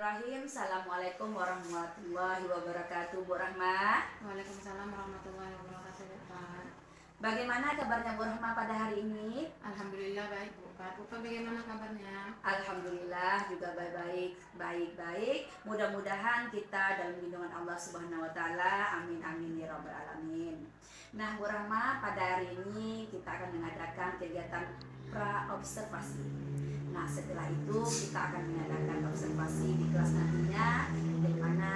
Bismillahirrahmanirrahim. Assalamualaikum warahmatullahi wabarakatuh, Bu Rahma. Waalaikumsalam warahmatullahi wabarakatuh, Pak. Bagaimana kabarnya Bu Rahma pada hari ini? Alhamdulillah baik, Bu. Pak, bagaimana kabarnya? Alhamdulillah juga baik-baik, baik-baik. Mudah-mudahan kita dalam lindungan Allah Subhanahu wa taala. Amin amin ya rabbal alamin. Nah, Bu Rahma, pada hari ini kita akan mengadakan kegiatan pra-observasi. Nah, setelah itu kita akan mengadakan observasi di kelas nantinya, bagaimana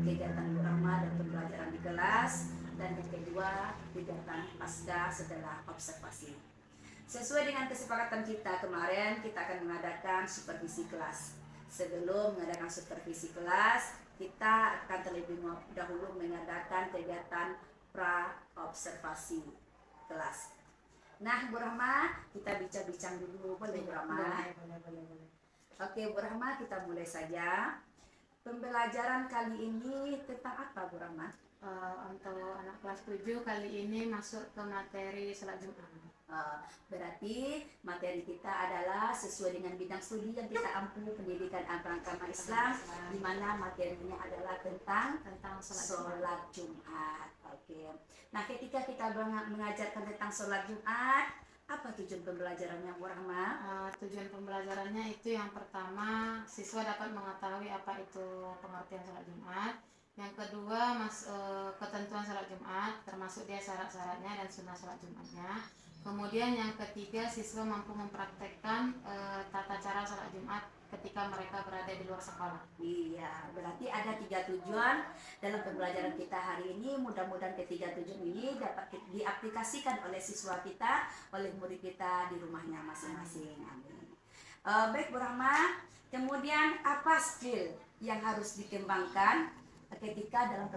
kegiatan Bu Rahma dan pembelajaran di kelas, dan yang kedua kegiatan pasca setelah observasi. Sesuai dengan kesepakatan kita kemarin, kita akan mengadakan supervisi kelas. Sebelum mengadakan supervisi kelas, kita akan terlebih dahulu mengadakan kegiatan pra-observasi kelas. Nah, Bu Rahma, kita bincang-bincang dulu, boleh Bu Rahma? Boleh. Oke, Bu Rahma, kita mulai saja. Pembelajaran kali ini tentang apa, Bu Rahma? Untuk anak kelas 7 kali ini masuk ke materi salat Jumat. Berarti materi kita adalah sesuai dengan bidang studi yang kita ampu, pendidikan agama Islam, di mana materinya adalah tentang sholat Jumat. Oke. Nah, ketika kita mengajarkan tentang sholat Jumat, apa tujuan pembelajarannya, Bu Rahma? Tujuan pembelajarannya itu yang pertama, siswa dapat mengetahui apa itu pengertian sholat Jumat. Yang kedua, ketentuan sholat Jumat, termasuk dia syarat-syaratnya dan sunnah sholat Jumatnya. Kemudian yang ketiga, siswa mampu mempraktekkan tata cara sholat Jumat ketika mereka berada di luar sekolah. Iya, berarti ada 3 tujuan dalam pembelajaran kita hari ini. Mudah-mudahan ketiga tujuan ini dapat diaplikasikan oleh siswa kita, oleh murid kita di rumahnya masing-masing. Amin. Baik Bu Rahma, kemudian apa skill yang harus dikembangkan ketika dalam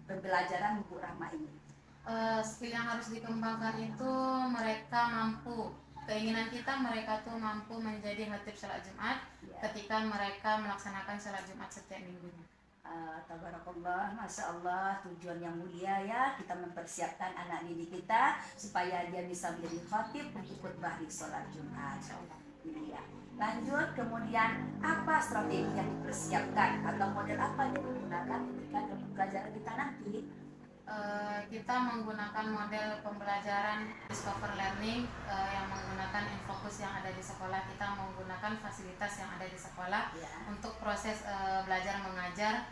pembelajaran Bu Rahma ini? Skill yang harus dikembangkan itu mereka mampu, keinginan kita mereka tuh mampu menjadi khatib sholat Jumat ketika mereka melaksanakan sholat Jumat setiap minggunya. Tabarakallah, Masya Allah, tujuan yang mulia ya, kita mempersiapkan anak didik kita supaya dia bisa menjadi khatib untuk khutbah di sholat Jumat. Iya. Lanjut, kemudian apa strategi yang dipersiapkan atau model apa yang digunakan ketika dalam pembelajaran kita nanti? Kita menggunakan model pembelajaran discover learning yang menggunakan infokus yang ada di sekolah. Kita menggunakan fasilitas yang ada di sekolah untuk proses belajar mengajar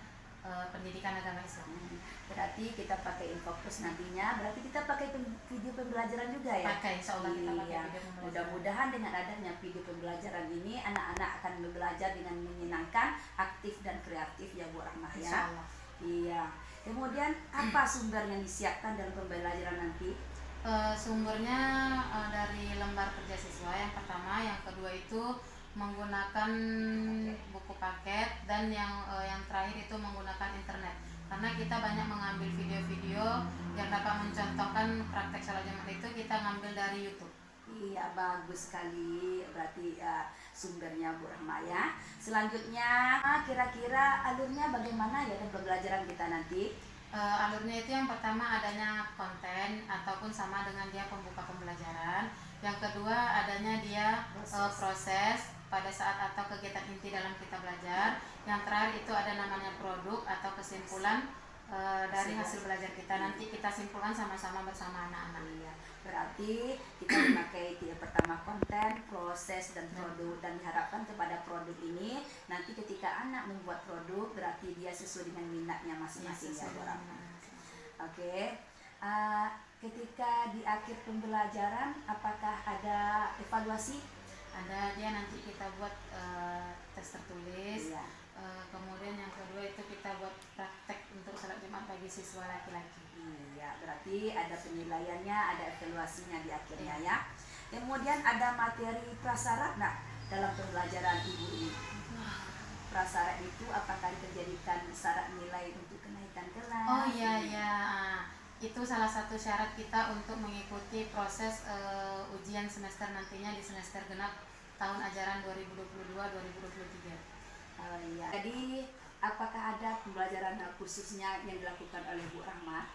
pendidikan agama Islam. Berarti kita pakai infokus nantinya, berarti kita pakai video pembelajaran juga ya? Pakai, insya Allah kita pakai video pembelajaran. Mudah-mudahan dengan adanya video pembelajaran ini, anak-anak akan belajar dengan menyenangkan, aktif dan kreatif ya Bu Rahmah ya? Insya Allah. Iya. Kemudian apa sumber yang disiapkan dalam pembelajaran nanti? Sumbernya dari lembar kerja siswa yang pertama, yang kedua itu menggunakan buku paket, dan yang terakhir itu menggunakan internet. Karena kita banyak mengambil video-video yang dapat mencontohkan praktek sholat Jumat itu kita ngambil dari YouTube. Iya, bagus sekali. Berarti sumbernya Bu Rahma ya. Selanjutnya, kira-kira alurnya bagaimana ya dalam pembelajaran kita nanti? Alurnya itu yang pertama adanya konten ataupun sama dengan dia pembuka pembelajaran. Yang kedua adanya dia proses pada saat atau kegiatan inti dalam kita belajar. Yang terakhir itu ada namanya produk atau kesimpulan dari hasil belajar kita. Nanti kita simpulkan sama-sama bersama anak-anak. Iya, berarti kita memakai yang pertama konten, proses, dan produk, dan diharapkan kepada produk ini nanti ketika anak membuat produk berarti dia sesuai dengan minatnya masing-masing ya Bu Rahma. Oke. Ketika di akhir pembelajaran apakah ada evaluasi? Ada, dia nanti kita buat tes tertulis. Iya. Kemudian yang kedua itu kita buat praktek untuk sholat Jumat bagi siswa laki-laki. Iya, berarti ada penilaiannya, ada evaluasinya di akhirnya ya. Kemudian ada materi prasyarat dalam pembelajaran Ibu ini. Prasyarat itu apakah dijadikan syarat nilai untuk kenaikan kelas? Oh iya. Itu salah satu syarat kita untuk mengikuti proses ujian semester nantinya di semester genap tahun ajaran 2022-2023. Oh iya. Jadi apakah ada pembelajaran khususnya yang dilakukan oleh Bu Rahma?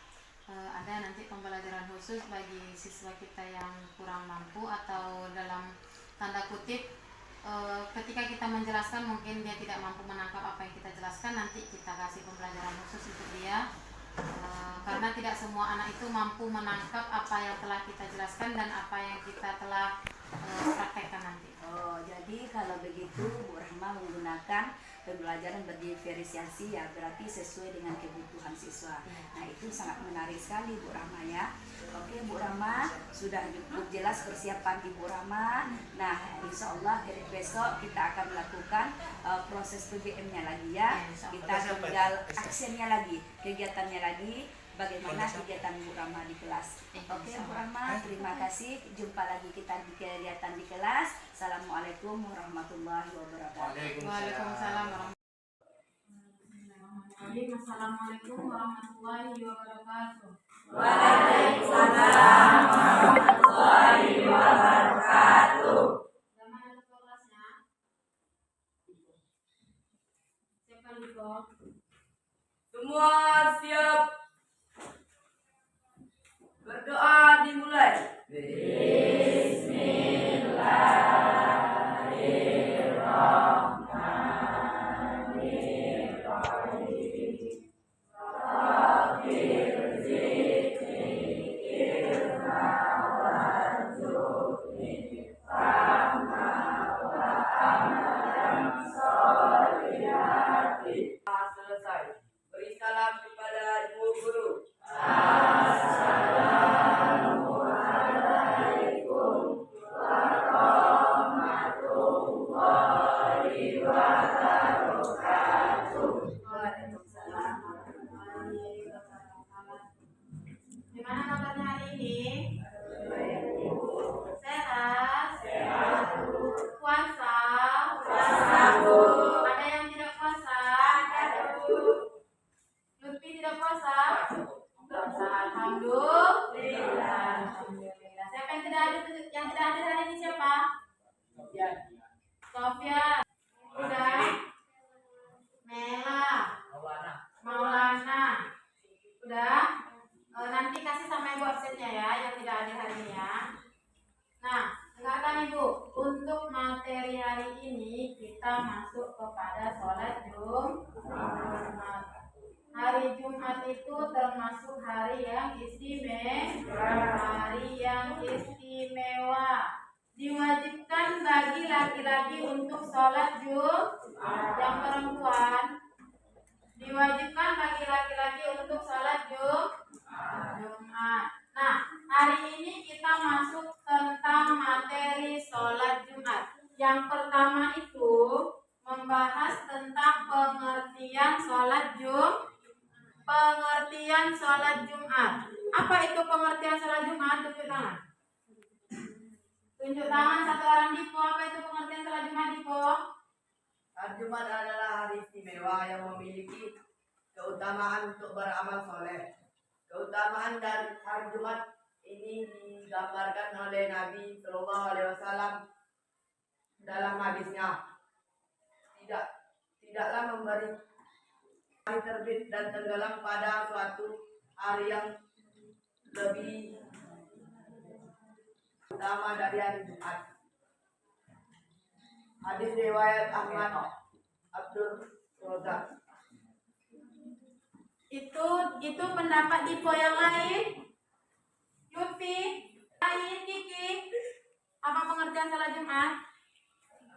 Ada nanti pembelajaran khusus bagi siswa kita yang kurang mampu atau dalam tanda kutip ketika kita menjelaskan mungkin dia tidak mampu menangkap apa yang kita jelaskan, nanti kita kasih pembelajaran khusus untuk dia. Karena tidak semua anak itu mampu menangkap apa yang telah kita jelaskan dan apa yang kita telah praktekkan nanti. Oh, jadi kalau begitu Bu Rahma menggunakan pembelajaran berdiferensiasi ya, berarti sesuai dengan kebutuhan siswa. Nah, itu sangat menarik sekali Bu Rahma ya. Oke Bu Rahma, sudah cukup jelas persiapan Ibu Rahma. Nah, insya Allah dari besok kita akan melakukan proses PBM-nya lagi ya. Kita tinggal aksennya lagi, kegiatannya lagi. Bagaimana kegiatan Bu Rahma di kelas. Oke Bu Rahma, terima kasih. Jumpa lagi kita di kegiatan di kelas. Assalamualaikum warahmatullahi wabarakatuh. Waalaikumsalam warahmatullahi wabarakatuh. Waalaikumsalam warahmatullahi wabarakatuh. Zaman ada kelasnya. Siapa Liko? Semua siap. Berdoa dimulai. Selesai. Beri salam kepada ibu guru. Gimana kabarnya hari ini? Sehat? Puasa? Ada yang tidak puasa? Lutfi tidak puasa? Alhamdulillah. Siapa yang tidak hadir hari ini siapa? Sofia. Udah. Mela. Maulana. Udah. Nanti kasih sama ibu absennya ya, yang tidak hadir hari ini ya. Nah, sekarang ibu, untuk materi hari ini kita masuk kepada sholat Jumat. Hari Jumat itu termasuk hari yang istimewa. Diwajibkan bagi laki-laki untuk sholat Jumat. Yang perempuan diwajibkan bagi laki-laki untuk sholat Jumat. Nah, hari ini kita masuk tentang materi sholat Jumat. Yang pertama itu membahas tentang pengertian sholat Jumat. Apa itu pengertian sholat Jumat? Tunjuk tangan. Tunjuk tangan satu orang Dipo. Apa itu pengertian sholat Jumat Dipo? Hari Jumat adalah hari istimewa yang memiliki keutamaan untuk beramal soleh. Keutamaan dari hari Jumat ini digambarkan oleh Nabi Shallallahu Alaihi Wasallam dalam hadisnya. Tidaklah memberi hari terbit dan tenggelam pada suatu hari yang lebih utama dari hari Jumat. Hadis riwayat Ahmad Abdul Razak. Itu pendapat Dipo yang lain. Lutfi, lain Kiki. Apa pengertian sholat Jumat?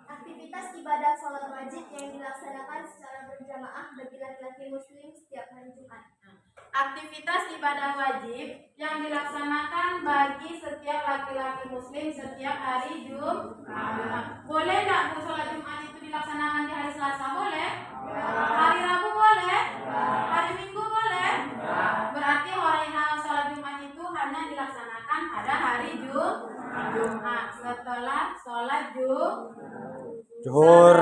Aktivitas ibadah sholat wajib yang dilaksanakan secara berjamaah bagi laki-laki muslim setiap hari Jumat. Aktivitas ibadah wajib yang dilaksanakan bagi setiap laki-laki muslim setiap hari Jumat. Boleh nggak Bu sholat Jumat itu dilaksanakan di hari Selasa? Boleh? Hari Rabu boleh? Hari Minggu boleh? Berarti hari sholat Jumat itu hanya dilaksanakan pada hari Jumat setelah sholat Zuhur.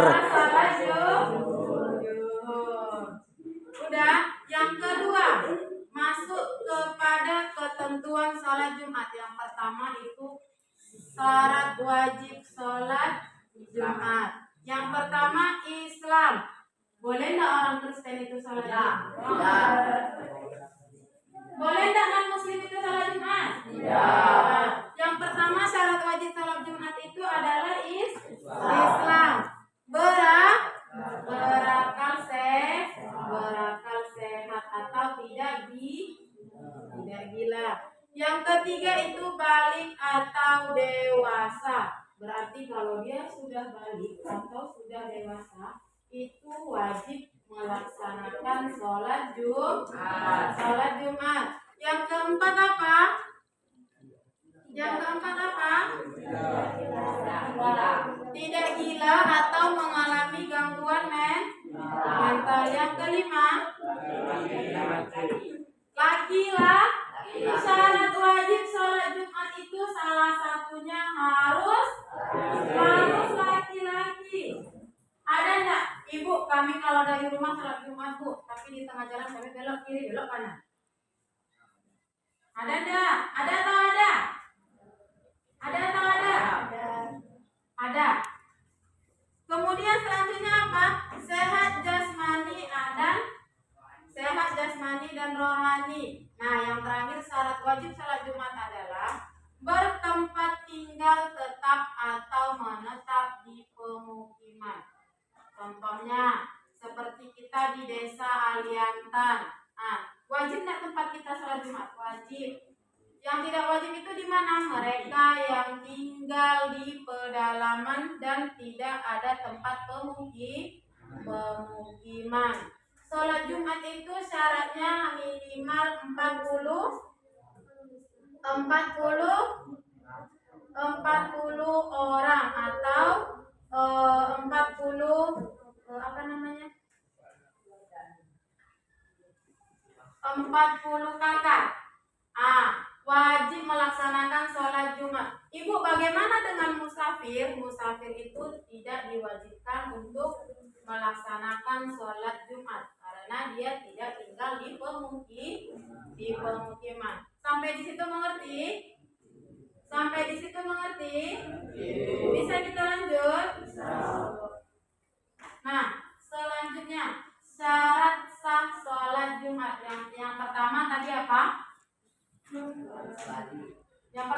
Udah, yang kedua masuk kepada ketentuan sholat Jumat. Yang pertama itu syarat wajib sholat Jumat. Yang pertama Islam. Boleh enggak orang Kristen itu sholat Jumat? Boleh enggak non Muslim itu sholat Jumat? Yang pertama syarat wajib sholat Jumat itu adalah Islam. sudah balik atau sudah dewasa itu wajib melaksanakan sholat Jumat. Yang keempat apa? Tidak gila atau mengalami gangguan mental. Yang kelima, laki-laki. Syarat wajib sholat Jumat itu salah satunya harus laki-laki. Ada enggak? Ibu, kami kalau dari rumah sholat Jumat, Bu, tapi di tengah jalan kami belok kiri, belok kanan. Ada enggak? Ada atau ada? Ada. Kemudian selanjutnya apa? Sehat jasmani dan rohani. Nah, yang terakhir syarat wajib sholat Jumat adalah bertempat tinggal tetap atau menetap di pemukiman. Contohnya seperti kita di desa Aliantan. Nah, wajib nggak tempat kita sholat Jumat? Wajib. Yang tidak wajib itu di mana? Mereka yang tinggal di pedalaman dan tidak ada tempat pemukiman. Sholat Jumat itu syaratnya minimal 40 orang atau 40 kakak. Wajib melaksanakan sholat Jumat. Ibu, bagaimana dengan musafir? Musafir itu tidak diwajibkan untuk melaksanakan sholat Jumat karena dia tidak tinggal di pemukiman. Sampai di situ mengerti? Bisa kita lanjut? Nah, selanjutnya syarat sah sholat Jumat. Yang pertama tadi apa? Yang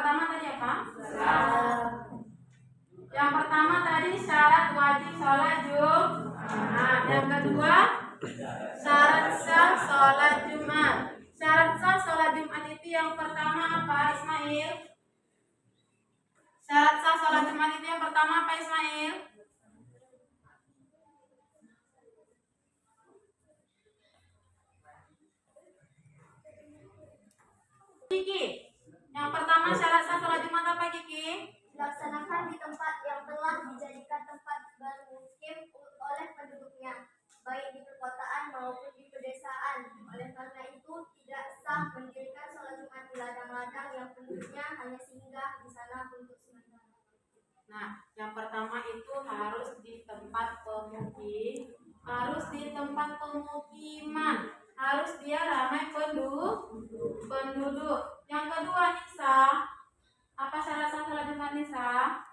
pertama tadi syarat wajib sholat Jumat. Yang kedua syarat sah sholat Jumat. Syarat sah sholat Jumat itu yang pertama apa, Ismail? Syarat sah sholat Jumat itu yang pertama apa, Ismail? Kiki, yang pertama syarat sah sholat Jumat apa, Kiki? Dilaksanakan di tempat yang telah dijadikan tempat bermukim oleh penduduknya, baik di perkotaan maupun di pedesaan. Oleh karena itu tidak sah mendirikan sholat Jumat di ladang-ladang yang penduduknya hanya singgah di sana untuk sementara. Nah, yang pertama itu harus di tempat pemukiman, harus dia ramai penduduk. Yang kedua, Nisa, apa syarat sah sholat Jumat, Nisa?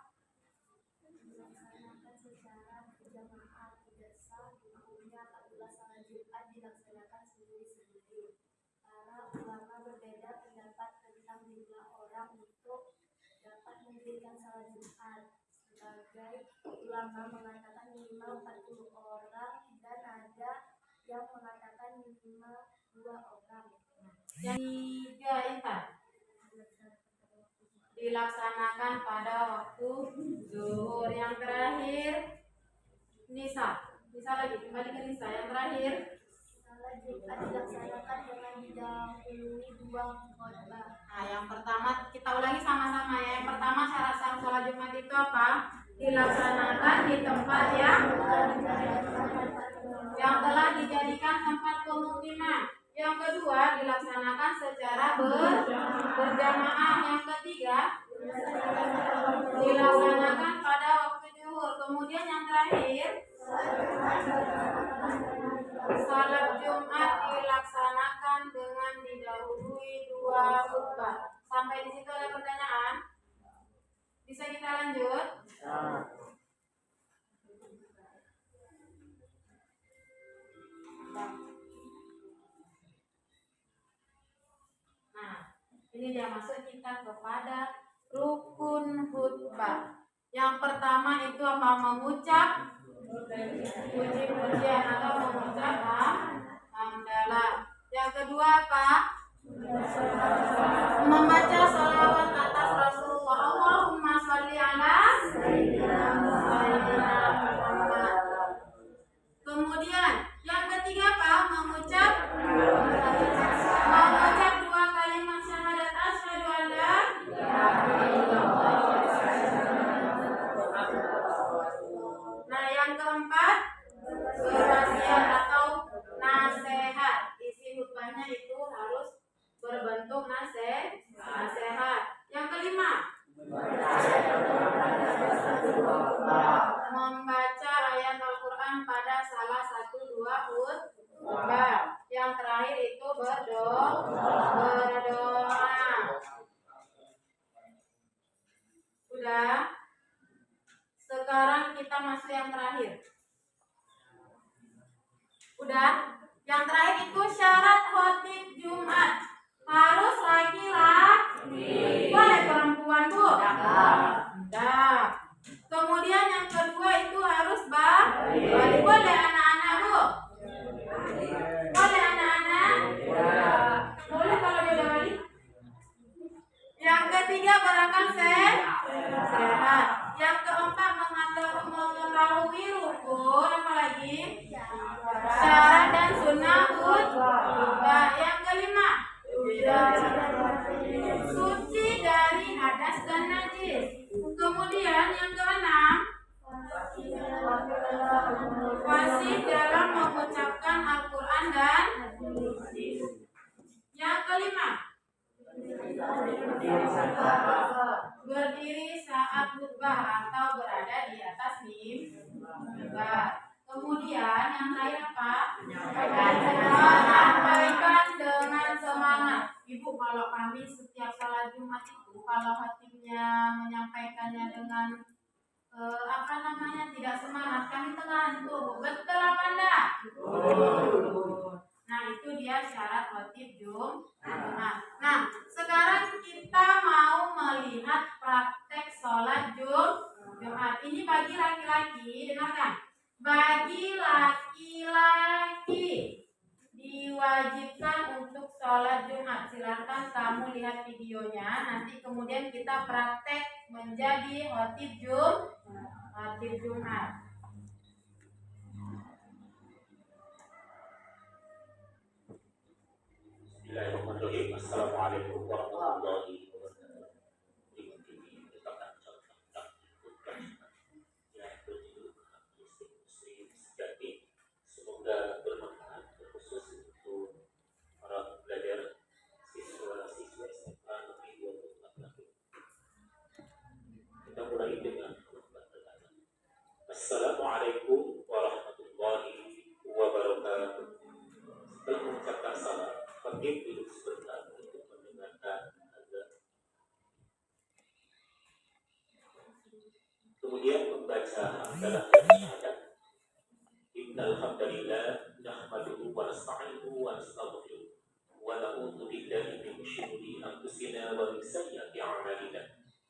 Melaksanakan secara berjamaah, tidak sah hukumnya apabila sholat Jumat dilaksanakan sendiri-sendiri. Para ulama berbeda pendapat tentang jumlah orang untuk dapat mendirikan sholat Jumat. Sebagai ulama mengatakan minimal 40 orang dan ada yang mengatakan minimal 2 orang. Yang tiga, Intan, dilaksanakan pada waktu zuhur. Yang terakhir, Nisa lagi, kembali ke Nisa. Yang terakhir, Sholat Jumat dilaksanakan dengan didahului 2 khotbah. nah yang pertama kita ulangi sama-sama ya. Yang pertama syarat sah sholat Jumat itu apa? Dilaksanakan di tempat yang telah dijadikan tempat pemukiman. Yang kedua, dilaksanakan secara berjamaah. Yang ketiga, dilaksanakan pada waktu zuhur. Kemudian yang terakhir, salat Jumat dilaksanakan dengan didahului 2 khutbah. Sampai di situ ada pertanyaan? Bisa kita lanjut? Nah, ini dia masuk kita kepada rukun khutbah. Yang pertama itu apa? Mengucap puji-pujian atau mengucap hamdalah. Yang kedua apa? Membaca sholawat atas Rasulullah. Allahumma sholli ala Sayyidina Muhammad. dilakukan pada salah satu dua khutbah. Yang terakhir itu berdoa. Udah. Sekarang kita masuk yang terakhir. Udah. Yang terakhir itu syarat khotib Jumat. Harus laki-laki. Boleh perempuan, Bu? Tidak. Kemudian yang kedua itu harus balik. Boleh anak-anak, Bu? Boleh anak-anak? Boleh kalau dia udah balik. Yang ketiga berakal sehat. Yang keempat mengetahui rukun, apalagi syarat dan sunnah khutbah. Yang kelima suci dari hadas dan najis. Kemudian yang keenam fasih dalam mengucapkan Al-Quran dan yang kelima berdiri saat khutbah atau berada di atas mimbar. Kemudian yang terakhir apa? Menyampaikan dengan semangat. Ibu, kalau kami setiap salat Jumat itu kalau khatibnya menyampaikannya dengan tidak semangat, kami tergantung. Betul apa enggak? Nah, itu dia syarat khatib Jumat. Nah, sekarang kita mau melihat praktek sholat Jumat. Ini bagi laki-laki, dengarkan. Bagi laki-laki diwajibkan untuk sholat Jumat. Silakan kamu lihat videonya. Nanti kemudian kita praktek menjadi khatib Jumat. Bismillahirrahmanirrahim. Assalamualaikum warahmatullahi wabarakatuh. Kita akan contohkan yang berjudul Muslim Sejati. Semoga bermanfaat khusus untuk para pelajar siswa-siswa SMA Negeri 24 Kita mulai dengan khutbah pertama. Assalamualaikum warahmatullahi wabarakatuh. Setelah mengucapkan salam, khatib duduk sebentar untuk mendengarkan azan. Kemudian membaca hamdalah dan syahadat. Innal hamdalillah nahmaduhu wa nasta'inuhu wa nastaghfiruh wa na'udzu billahi min shururi anfusina wa min sayyiati a'malina.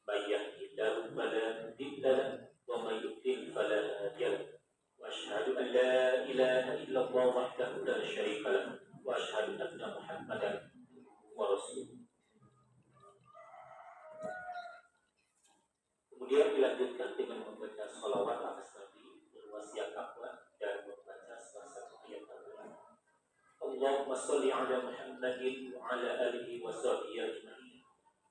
May yahdihillahu fala mudilla lahu wa may yudlil fala hadiya lahu. Wa asyhadu an la ilaha illallah wahdahu la syarika lahu wa asyhadu anna Muhammadan wa rasuluh. Kemudian dilanjutkan dengan membaca sholawat atas Nabi, berwasiat takwa dan membaca salah satu ayat Al-Quran. Allahumma sholli ala Muhammadin wa ala alihi wa sahbihi ajma'in.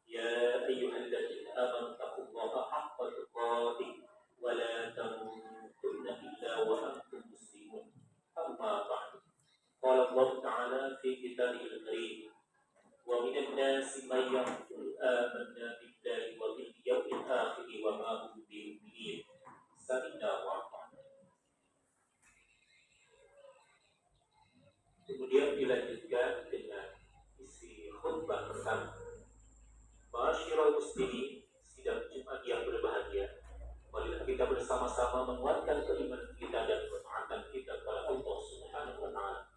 Ya ayyuhalladzina amanu taqullaha haqqa tuqatih wa la tamutunna illa wa antum muslimun. Amma ba'du. Qala Allah Ta'ala fi kitabihil karim wa minan nasi may yaqulu amanna billahi wa bil yawmil akhir wa ma hum bimu'minin. Sami'na wa ata'na. Kemudian dilanjutkan dengan isi khutbah pertama. Ma'asyiral muslimin, sidang Jumat yang berbahagia. Marilah kita bersama-sama menguatkan keimanan kita dan ketaatan kita kepada Allah Subhanahu wa Ta'ala.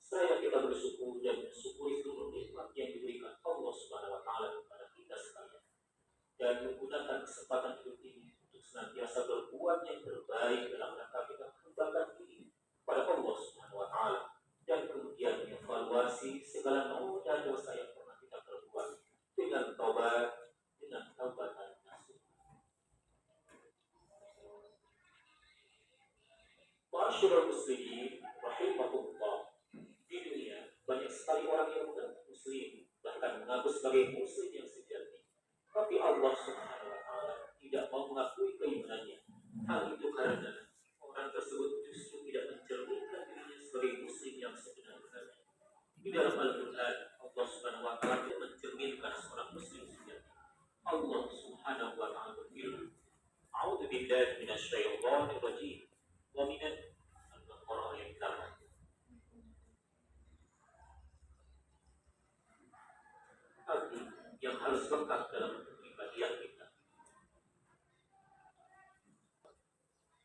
Saya kita bersyukur dan mensyukuri seluruh nikmat yang diberikan Allah Subhanahu wa Ta'ala kepada kita sekalian, dan menggunakan kesempatan hidup ini untuk senantiasa berbuat yang terbaik dalam rangka kita kembangkan diri pada Allah Subhanahu wa Ta'ala, dan kemudian mengevaluasi segala noda dosa yang pernah kita perbuat dengan taubat dan nasuh. Ma'asyiral muslimin rahimahullah. Di dunia banyak sekali orang yang mengaku muslim, bahkan mengaku sebagai muslim yang sejati. Tapi Allah Subhanahu wa Ta'ala tidak mau mengakui keimanannya. Hal itu karena orang tersebut justru tidak mencerminkan dirinya sebagai muslim yang sebenar-benarnya. Di dalam Al-Quran, Allah Subhanahu wa Ta'ala mencerminkan seorang muslim sejati. Allah Subhanahu wa Ta'ala berfirman, A'udzu billahi minasy syaithanir rajim. Wa minan lekat dalam kepribadian kita.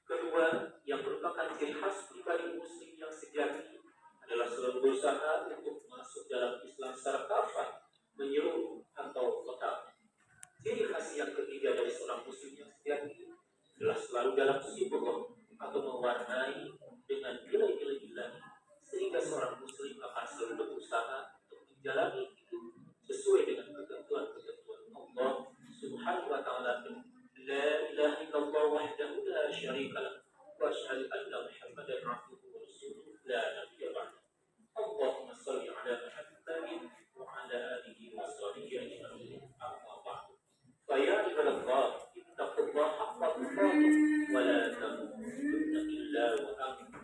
Kedua, yang merupakan ciri khas pribadi muslim yang sejati adalah selalu berusaha untuk masuk dalam Islam secara kafah, menyeluruh atau total. Ciri khas yang ketiga dari seorang muslim yang sejati adalah selalu dalam sibuk atau mewarnai dengan nilai-nilai ilahi, sehingga seorang muslim akan selalu berusaha untuk menjalani hidup sesuai dengan ketentuan-ketentuan Allah Subhanahu wa taala. La ilaha illallah wahdahu la syarika lah wa asyhadu anna Muhammadan abduhu wa rasuluhu la nabiyya ba'dahu. Allahumma shalli ala Muhammadin wa ala alihi wa sahbihi ajma'in. Amma ba'du. Fa ya ibadallah, ittaqullaha haqqa tuqatih wa la tamutunna illa wa antum.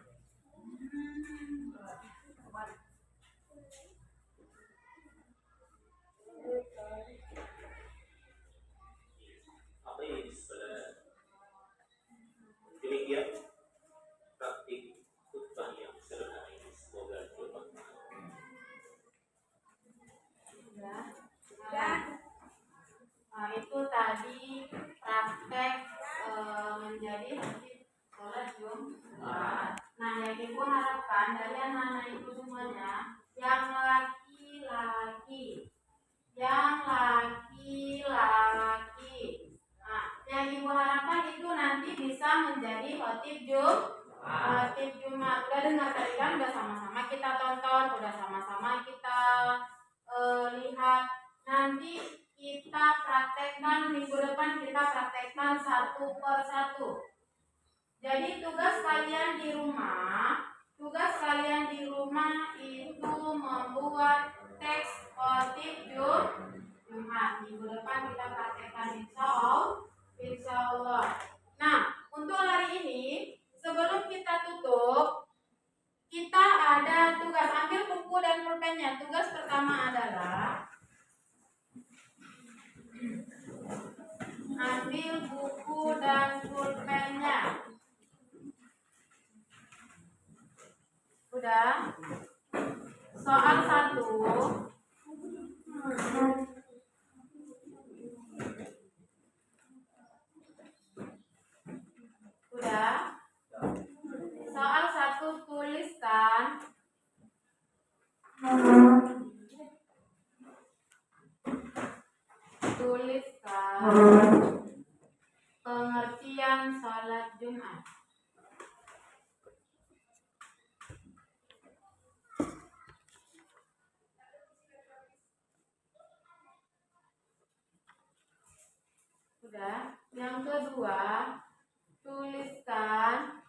Demikian praktik khutbah yang sederhana ini, semoga bermanfaat. Nah, itu tadi praktek menjadi khatib sholat Jumat. Nah, yang ibu harapkan dari anak-anak ibu semuanya yang laki-laki. Nah, yang ibu harapkan itu nanti bisa menjadi khatib Jumat. Udah dengar tadi kan, udah sama-sama kita tonton, udah sama-sama kita lihat. Nanti kita praktekkan minggu depan, kita praktekkan satu per satu. Jadi tugas kalian di rumah itu membuat teks khatib Jumat. Minggu depan kita praktekkan insya Allah. Nah, untuk hari ini sebelum kita tutup, kita ada tugas. Ambil buku dan pulpennya. Tugas pertama adalah ambil buku dan pulpennya. Udah? Soal 1. Udah? Soal 1 tuliskan pengertian salat Jumat. Udah. Yang kedua, tuliskan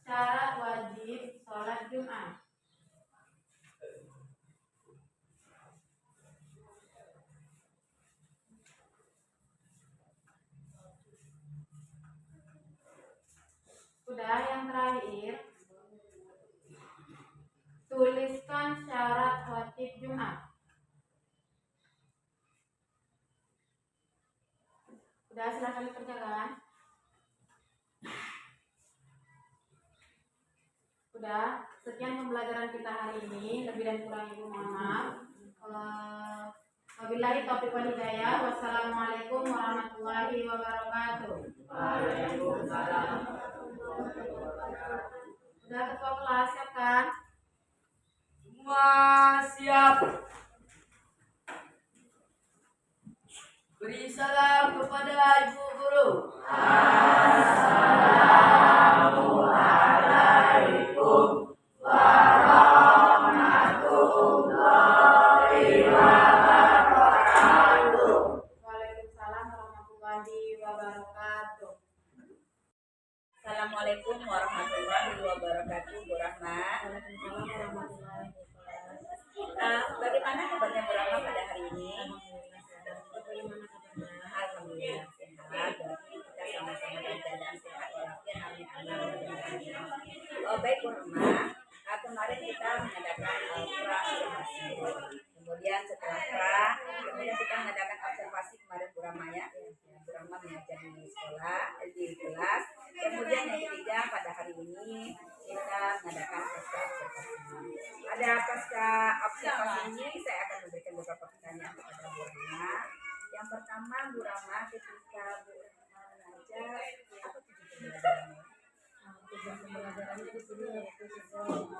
syarat wajib sholat Jumat. Udah. Yang terakhir, tuliskan syarat khatib Jumat. Udah, silakan dikerjakan. Udah. Sekian pembelajaran kita hari ini. Lebih dan kurang ibu mohon maaf. Wabillahi taufiq wal hidayah. Wassalamualaikum warahmatullahi wabarakatuh. Waalaikumsalam. Udah, ketua kelas siap kan? Semua siap. Beri salam kepada ibu guru. Assalamualaikum warahmatullahi wabarakatuh. Waalaikumsalam warahmatullahi wabarakatuh. Assalamualaikum warahmatullahi wabarakatuh, Bu Rahma. Waalaikumsalam warahmatullahi wabarakatuh. Bagaimana kabarnya Bu Rahma pada hari ini? Bagaimana kabarnya? Alhamdulillah sehat. Berarti kita sama-sama dalam keadaan sehat walafiat. Amin amin. Baik Bu Rahma, kemarin kita mengadakan observasi. Kemudian setelah kemudian kita mengadakan observasi kemarin Bu Rahma ya. Bu Rahma mengajar di sekolah, di kelas. Kemudian yang ketiga pada hari ini kita mengadakan observasi. Ada pasca persyaratannya di sini yaitu siswa mampu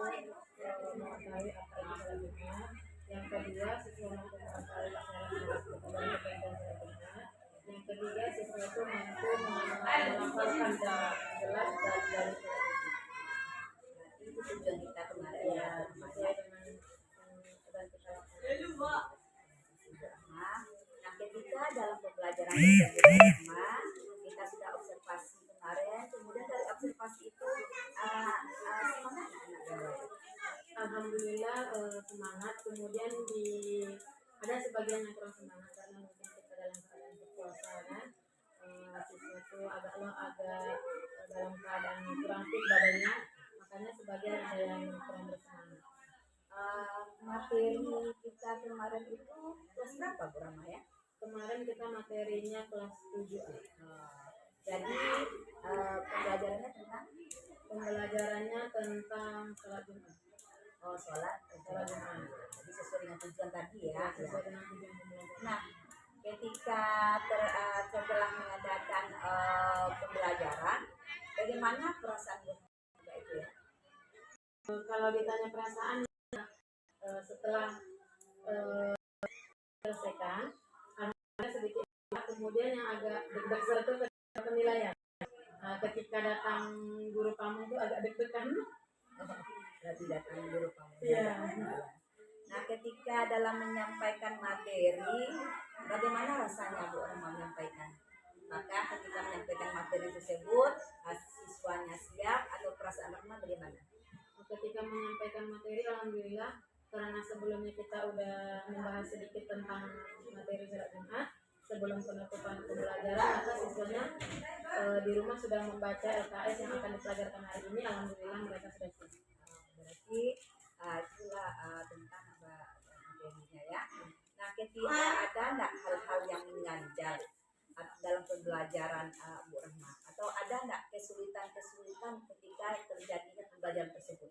mengetahui apa itu sholat Jumat. Yang kedua, siswa mampu mengetahui syarat-syarat kepastian sholat Jumat. Yang ketiga, siswa itu mampu melafalkan jelas dari sholat Jumat. Itu tujuan kita kemarin Ya, sesuai dengan dan kita lakukan. Nah, ketika dalam pembelajaran bersama kita sudah observasi kemarin, kemudian dari observasi itu semangat anak-anak. Alhamdulillah semangat. Kemudian ada sebagian yang kurang semangat karena mungkin kita dalam keadaan berpuasa kan. Siswa itu agak dalam keadaan kurang fit badannya, makanya sebagian ada yang kurang bersemangat. Materi kita kemarin itu kelas berapa Bu Rama ya? Kemarin kita materinya kelas 7. Jadi pembelajarannya tentang Sholat Jumat. oh sholat Jumat. Jadi sesuai dengan tujuan tadi ya. Sesuai dengan tujuan pembelajaran. Nah, ketika setelah mengadakan pembelajaran, bagaimana perasaan Bu itu ya? Kalau ditanya perasaan setelah selesaikan, ada sedikit kemudian yang agak deg-degan itu ketika penilaian. Ketika datang guru kamu itu agak deg-degan. Berarti datang guru kamu. Iya. Nah, ketika dalam menyampaikan materi, bagaimana rasanya Bu Rama menyampaikan? Maka ketika menyampaikan materi tersebut, siswanya siap atau perasaan Rama bagaimana? Ketika menyampaikan materi, alhamdulillah karena sebelumnya kita udah membahas sedikit tentang materi sholat Jumat sebelum penutupan pembelajaran, maka siswanya di rumah sudah membaca LKS yang akan dipelajarkan hari ini. Alhamdulillah mereka sudah siap. Berarti itulah tentang materinya ya. Nah, ketika ada enggak hal-hal yang mengganjal dalam pembelajaran Bu Rahma, atau ada enggak kesulitan ketika terjadinya pembelajaran tersebut?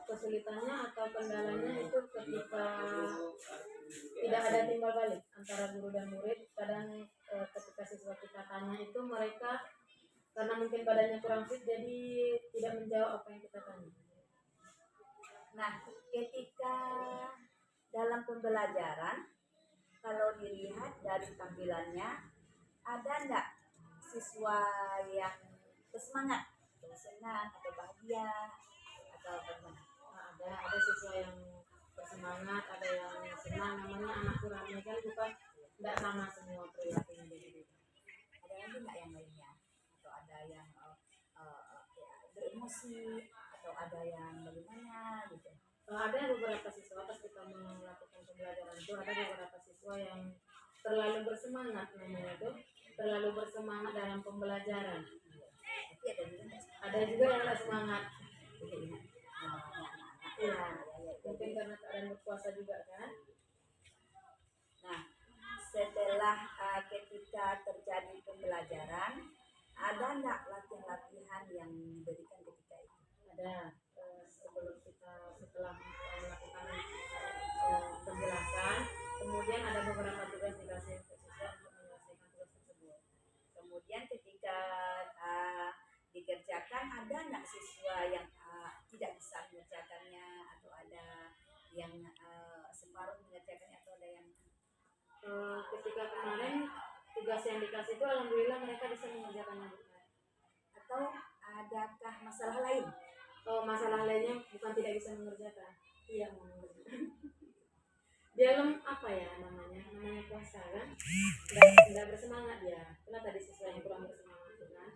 Kesulitannya atau kendalanya itu ketika tidak ada timbal balik antara guru dan murid. Kadang ketika siswa kita tanya itu mereka karena mungkin badannya kurang fit jadi tidak menjawab apa yang kita tanya. Nah, ketika dalam pembelajaran, kalau dilihat dari tampilannya, ada enggak siswa yang bersemangat, atau senang, atau bahagia, atau bagaimana? Ada siswa yang bersemangat, ada yang senang. Namanya anak kurangnya kan bukan tidak sama semua perilakunya begitu. Ada lagi enggak yang lainnya? Atau ada yang beremosi, atau ada yang bagaimana gitu? Ada beberapa siswa pas kita melakukan pembelajaran itu ada beberapa siswa yang terlalu bersemangat, namanya itu terlalu bersemangat dalam pembelajaran. Tapi ada juga yang tidak semangat. Iya, mungkin karena keadaan berpuasa juga kan. Nah, setelah ketika terjadi pembelajaran, ada enggak latihan-latihan yang diberikan ketika itu? Ada. Setelah melakukan penjelasan, kemudian ada beberapa tugas dikasih untuk siswa untuk menyelesaikan tugas tersebut. Kemudian ketika dikerjakan, ada enggak siswa yang tidak bisa mengerjakannya, atau ada yang separuh mengerjakannya, atau ada yang ketika kemarin tugas yang dikasih itu alhamdulillah mereka bisa mengerjakannya. Atau adakah masalah lain? Masalah lainnya bukan tidak bisa mengerjakan, tidak mau mengerjakan. Dalam apa ya namanya puasa kan, tidak bersemangat ya. Kenapa tadi siswa yang kurang bersemangat kan?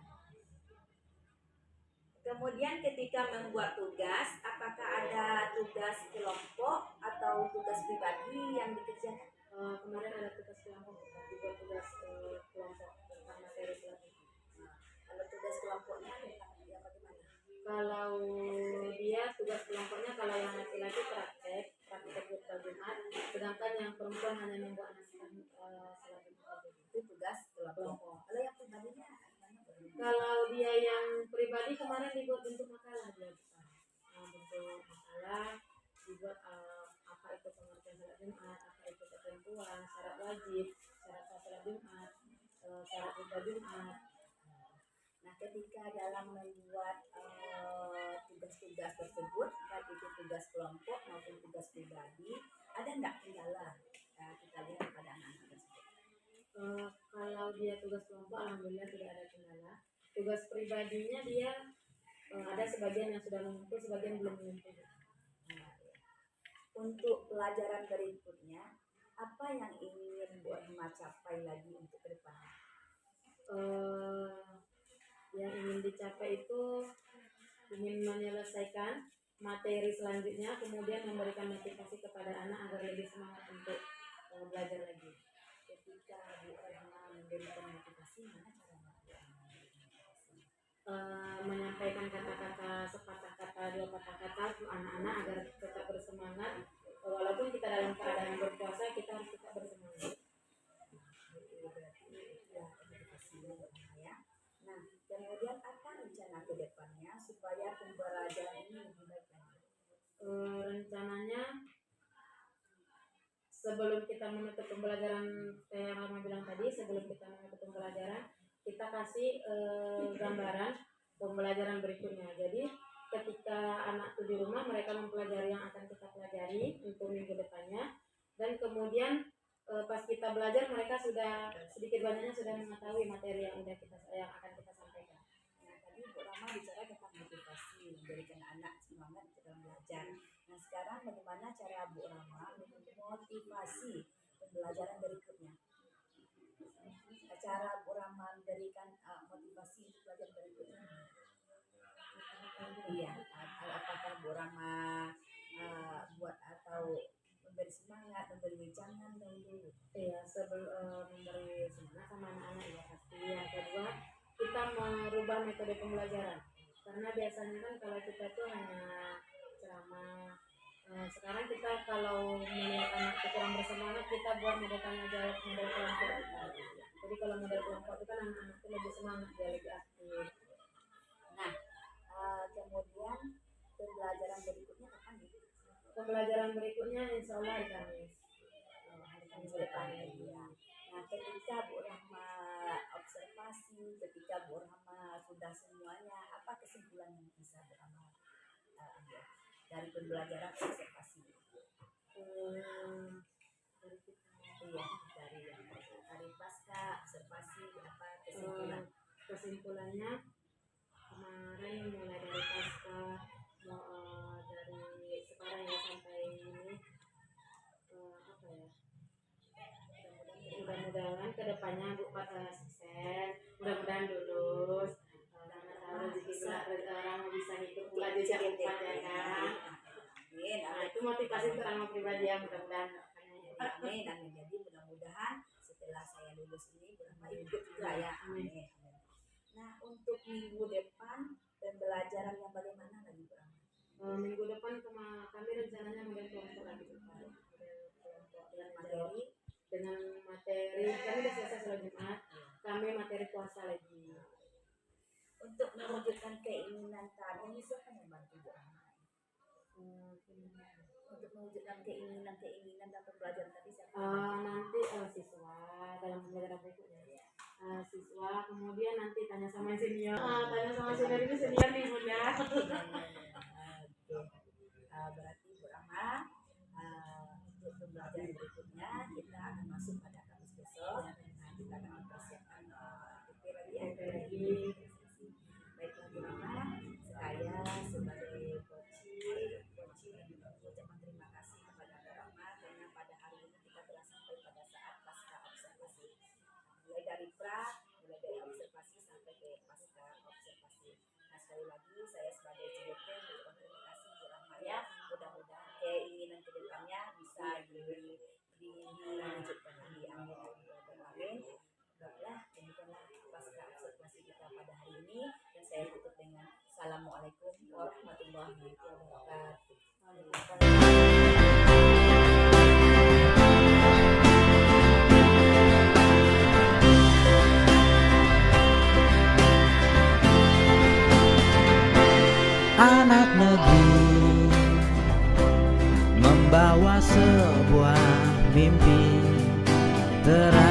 Kemudian ketika membuat tugas, apakah ada tugas kelompok atau tugas pribadi yang dikerjakan? Kemarin ada tugas kelompok, juga tugas kelompok tentang materi sholat. Kalau tugas kelompoknya tentang ya bagaimana? Kalau dia tugas kelompoknya, kalau yang laki-laki praktek sholat Jumat, sedangkan yang perempuan hanya membuat naskah sholat Jumat. Itu tugas kelompok. Kalau yang pribadinya? Kalau dia yang pribadi kemarin dibuat bentuk makalah dia bentuk makalah, dibuat apa itu pengertian sholat Jumat, apa itu ketentuan, syarat wajib, syarat sholat Jumat, syarat ibadah Jumat. Nah, ketika dalam membuat tugas tersebut, baik itu tugas kelompok maupun tugas pribadi, ada enggak kendala? Kita lihat pada anak-anak tersebut. Kalau dia tugas kelompok, alhamdulillah tidak ada kendala. Tugas pribadinya dia ada sebagian yang sudah mengumpul, sebagian belum mengumpul. Untuk pelajaran berikutnya, apa yang ingin Bu Rahma capai lagi untuk ke depannya? Yang ingin dicapai itu ingin menyelesaikan materi selanjutnya, kemudian memberikan motivasi kepada anak agar lebih semangat untuk belajar lagi. Ketika Bu Rahma memberikan motivasi, mana caranya? Menyampaikan kata-kata sepatah kata, dua patah kata untuk anak-anak agar tetap bersemangat. Walaupun kita dalam keadaan berpuasa, kita harus tetap bersemangat. Nah, kemudian apa rencana ke depannya supaya pembelajaran ini lebih baik lagi? Rencananya sebelum kita menutup pembelajaran, kayak yang Rama bilang tadi, sebelum kita menutup pembelajaran, kita kasih gambaran pembelajaran berikutnya. Jadi ketika anak itu di rumah, mereka mempelajari yang akan kita pelajari untuk minggu depannya, dan kemudian pas kita belajar, mereka sudah sedikit banyaknya sudah mengetahui materi yang akan kita sampaikan. Nah, tadi Bu Rahma bicara tentang motivasi, memberikan anak semangat dalam belajar. Nah, sekarang bagaimana cara Bu Rahma memotivasi pembelajaran berikutnya? Cara Bu Rahma memberikan motivasi untuk belajar berikutnya? Iya, apakah Bu Rahma buat atau memberi semangat, memberi wejangan dulu? Iya, sebelum memberi semangat sama anak-anak ya pasti. Yang kedua, kita merubah metode pembelajaran. Karena biasanya kan kalau kita tuh hanya ceramah. Sekarang kita kalau melihat anak itu kurang bersemangat, kita buat model tanya jawab, model kelompok. Jadi kalau model kelompok itu kan anak-anak itu lebih semangat, dia lebih aktif. Nah, kemudian pembelajaran berikutnya kapan nih? Pembelajaran berikutnya insya Allah hari Kamis. Hari Kamis depan ya. Nah, ketika Bu Rahma observasi, ketika Bu Rahma sudah semuanya, apa kesimpulan yang bisa Bu Rahma ambil dari pembelajaran observasi? Dari pasca observasi, apa kesimpulan? Kesimpulannya kemarin mulai dari pasca dari sekarang ya sampai ini mudah-mudahan kedepannya Bu sukses, mudah-mudahan lulus, karena tahu rezeki orang bisa hidup pula jejak empat ya kan. Nah, itu motivasi untuk orang pribadi ya, mudah-mudahan. Amin. Jadi mudah-mudahan setelah saya lulus ini Bu Rahma ikut juga ya. Amin. Nah, untuk minggu depan pembelajaran yang bagaimana lagi Bu Rahma? Minggu depan kami rencananya model kelompok lagi dengan materi kami sudah selesai sholat Jumat, kami materi puasa lagi. Untuk mewujudkan keinginan tadi, siapa yang bantu Bu Rahma? Untuk mewujudkan keinginan dan pembelajaran tadi siapa? Nanti siswa dalam pembelajaran berikutnya. Siswa, kemudian nanti tanya sama senior. Tanya sama senior ini senior nih Bunda. Berarti Bu Rahma untuk pembelajaran berikutnya kita akan masuk pada Kamis besok. Nah, kita akan mempersiapkan PP lagi. Baiklah Bu Rahma, saya sebagai coaching mengucapkan terima kasih kepada Bu Rahma karena pada hari ini kita telah sampai pada saat pasca observasi. Mulai dari observasi sampai ke pasca observasi. Nah, sekali lagi saya sebagai CDP mengucapkan terima kasih Bu Rahma ya. Mudah-mudahan keinginan kedepannya bisa diwujudkan lagi. Amin. Baiklah, demikianlah pasca observasi kita pada hari ini, dan saya tutup dengan Assalamualaikum warahmatullahi wabarakatuh. Anak negeri membawa sebuah mimpi terang.